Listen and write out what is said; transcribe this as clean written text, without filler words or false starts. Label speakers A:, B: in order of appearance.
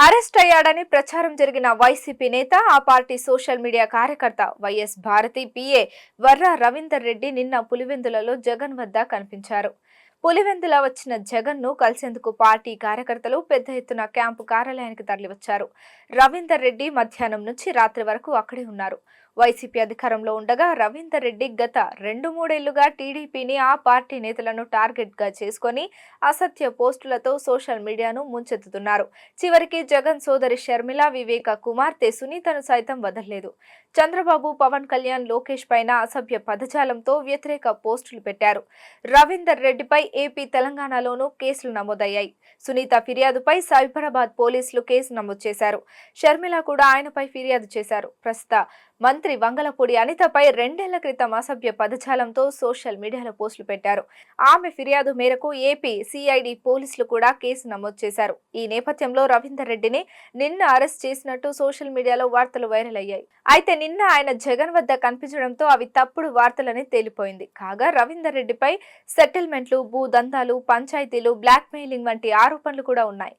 A: Arrest అయ్యాడని ప్రచారం జరిగిన వైసీపీ నేత ఆ పార్టీ సోషల్ మీడియా కార్యకర్త వైఎస్ భారతి పిఏ వర్రా రవీందర్ రెడ్డి నిన్న పులివెందులలో జగన్ వద్ద కనిపించారు. పులివెందుల వచ్చిన జగన్ ను కలిసేందుకు పార్టీ కార్యకర్తలు పెద్ద ఎత్తున క్యాంపు కార్యాలయానికి తరలివచ్చారు. రవీందర్ రెడ్డి మధ్యాహ్నం నుంచి రాత్రి వరకు అక్కడే ఉన్నారు. వైసీపీ అధికారంలో ఉండగా రవీందర్ రెడ్డి గత 2-3 ఏళ్లుగా టీడీపీని ఆ పార్టీ నేతలను టార్గెట్ గా చేసుకుని అసత్య పోస్టులతో సోషల్ మీడియాను ముంచెత్తుతున్నారు. చివరికి జగన్ సోదరి షర్మిల, వివేక కుమార్తె సునీతను సైతం వదలలేదు. చంద్రబాబు, పవన్ కళ్యాణ్, లోకేష్ పైన అసభ్య పదజాలంతో వ్యతిరేక పోస్టులు పెట్టారు. రవీందర్ రెడ్డిపై ఏపీ, తెలంగాణలోనూ కేసులు నమోదయ్యాయి. సునీత ఫిర్యాదుపై సైబరాబాద్ పోలీసులు కేసు నమోదు చేశారు. షర్మిల కూడా ఆయనపై ఫిర్యాదు చేశారు. ప్రస్తుత మంత్రి వంగలపూడి అనితపై 2 ఏళ్ల క్రితం అసభ్య పదజాలంతో సోషల్ మీడియాలో పోస్టులు పెట్టారు. ఆమె ఫిర్యాదు మేరకు ఏపీ సిఐడి పోలీసులు కూడా కేసు నమోదు చేశారు. ఈ నేపథ్యంలో రవీందర్ రెడ్డిని నిన్న అరెస్ట్ చేసినట్టు సోషల్ మీడియాలో వార్తలు వైరల్ అయ్యాయి. అయితే నిన్న ఆయన జగన్ వద్ద కనిపించడంతో అవి తప్పుడు వార్తలని తేలిపోయింది. కాగా రవీందర్ రెడ్డిపై సెటిల్మెంట్లు, భూదందాలు, పంచాయతీలు, బ్లాక్ మెయిలింగ్ వంటి ఆరోపణలు కూడా ఉన్నాయి.